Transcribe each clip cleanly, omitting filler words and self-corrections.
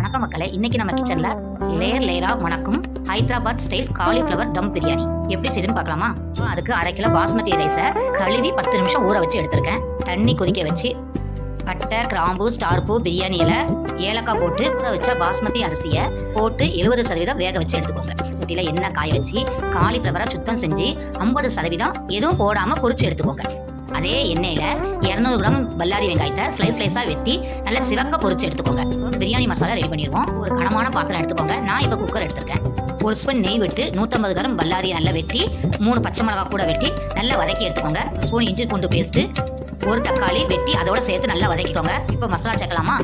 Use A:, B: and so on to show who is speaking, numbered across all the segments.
A: வணக்கம் மக்களே, இன்னைக்கு நம்ம கிச்சன்ல லேயரா மணக்கும் ஹைதராபாத் ஸ்டைல் காலிஃப்ளவர் தம் பிரியாணி எப்படி செய்யுதுன்னு பார்க்கலாமா? அதுக்கு 1/2 கிலோ பாஸ்மதி ரைஸை கழுவி 10 நிமிஷம் ஊற வச்சு எடுத்திருக்கேன். தண்ணி கொதிக்க வச்சு பட்டை, கிராம்பு, ஸ்டார் பூ, பிரியாணி இலை, ஏலக்காய் போட்டு ஊற வச்ச பாஸ்மதி அரிசியை போட்டு 70% வேக வச்சு எடுத்துக்கோங்க. சட்டியில எண்ணெய் காய வச்சு காலிஃப்ளவரை சுத்தம் செஞ்சு 50% எதுவும் போடாம பொரிச்சு எடுத்துக்கோங்க. அதே எண்ணெயில 200 கிராம் பல்லாரி வெங்காயத்தை ஸ்லைஸா வெட்டி நல்லா சிவக்க பொரிச்சு எடுத்துக்கோங்க. பிரியாணி மசாலா ரெடி பண்ணிடுவோம். ஒரு கனமான பாத்திரம் எடுத்துக்கோங்க. நான் இப்போ குக்கர் எடுத்திருக்கேன். ஒரு ஸ்பூன் நெய் விட்டு 150 கிராம் பல்லாரியை நல்லா வெட்டி 3 பச்சை மிளகாய் கூட வெட்டி நல்லா வதக்கி எடுத்துக்கோங்க. ஸ்பூன் இஞ்சி பூண்டு பேஸ்ட்டு, ஒரு தக்காளி வெட்டி அதோட சேர்த்து நல்லா வதக்கிக்கோங்க. இப்போ மசாலா சேர்க்கலாமா?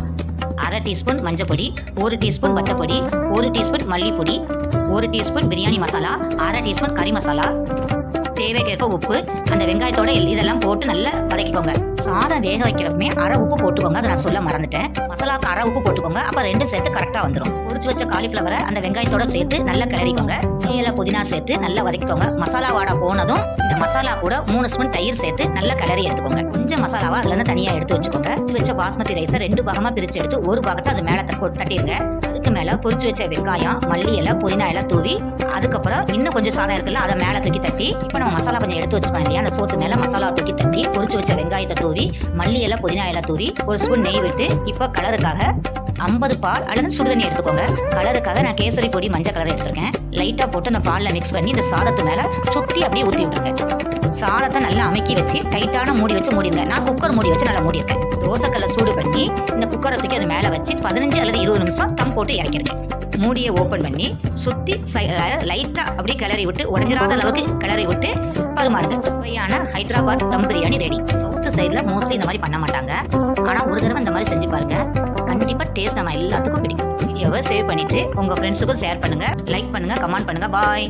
A: 1/2 டீஸ்பூன் மஞ்சள் பொடி, 1 டீஸ்பூன் வத்தப்பொடி, 1 டீஸ்பூன் மல்லிப்பொடி, 1 டீஸ்பூன் பிரியாணி மசாலா, 1/2 டீஸ்பூன் கறி மசாலா, தேவைக்கேற்ப உப்பு. அந்த வெங்காயத்தோட இதெல்லாம் போட்டு நல்லா வதக்கிக்கோங்க. சாதம் வேக வைக்கிறப்பமே 1/2 உப்பு போட்டுக்கோங்க. அதை நான் சொல்ல மறந்துட்டேன். மசாலாவுக்கு 1/2 உப்பு போட்டுக்கோங்க. அப்ப 2 சேர்த்து கரெக்டா வந்துடும். பொரிச்சு வச்ச காலிஃபிளவரை அந்த வெங்காயத்தோட சேர்த்து நல்லா கிளறிக்கோங்க. இலை புதினா சேர்த்து நல்லா வதக்கிக்கோங்க. மசாலா வாடை போனதும் இந்த மசாலா கூட 3 ஸ்பூன் தயிர் சேர்த்து நல்லா கிளறி எடுத்துக்கோங்க. கொஞ்சம் மசாலாவா அதுல இருந்து தனியா எடுத்து வச்சுக்கோங்க. வச்ச பாஸ்மதி ரைஸை 2 பாகமா பிரிச்சு எடுத்து ஒரு பாகத்தை அது மேல தட்டிடுங்க. அதுக்கு மேல பொரிச்சு வச்ச வெங்காயம், மல்லி இலை, புதினா இலை தூவி, அதுக்கப்புறம் இன்னும் கொஞ்சம் சாதம் இருக்குல்ல அதை மேல தூக்கி தட்டி, இப்போ நம்ம மசாலா கொஞ்சம் எடுத்து வச்சுக்கோம் இல்லையா, அந்த சோத்து மேல மசாலா தூக்கி தட்டி பொரிச்சு வச்ச வெங்காயத்தை தூவி, மல்லி இலை, புதினா இலை தூவி, ஒரு ஸ்பூன் நெய் விட்டு, இப்போ கலருக்காக 50 பால் அல்லது சுடுதண்ணி எடுத்துக்கோங்க. கலருக்காக நான் கேசரி பொடி, மஞ்சள் கலர் எடுத்திருக்கேன். லைட்டா போட்டு அந்த பால்ல மிக்ஸ் பண்ணி இந்த சாதத்து மேல சுத்தி அப்படியே ஊத்தி விட்டுருங்க. சாதத்தை நல்லா அமைக்கி வச்சு டைட்டான மூடி வச்சு மூடிடுங்க. நான் குக்கர் மூடி வச்சு நல்லா மூடிருக்கேன். தோசைக்கல்ல சூடு பண்ணி இந்த குக்கரை தூக்கி அது மேல வச்சு 15 அல்லது 20 நிமிஷம் தம் போட்டு இறக்கிடுங்க. மூடியை ஓபன் பண்ணி சுத்தி லைட்டா அப்படியே கிளறி விட்டு உடஞ்சிராத அளவுக்கு கிளறி விட்டு பருமாறுங்க. சுவையான ஹைதராபாத் தம் பிரியாணி ரெடி. சவுத் சைட்ல மோஸ்ட்லி இந்த மாதிரி பண்ண மாட்டாங்க. ஆனா ஒரு தடவை இந்த மாதிரி செஞ்சு பாருங்க, கண்டிப்பா டேஸ்ட் நம்ம எல்லாத்துக்கும் பிடிக்கும். வீடியோவை சேவ் பண்ணிட்டு உங்க ஃப்ரெண்ட்ஸுக்கும் ஷேர் பண்ணுங்க, லைக் பண்ணுங்க, கமெண்ட் பண்ணுங்க. பாய்.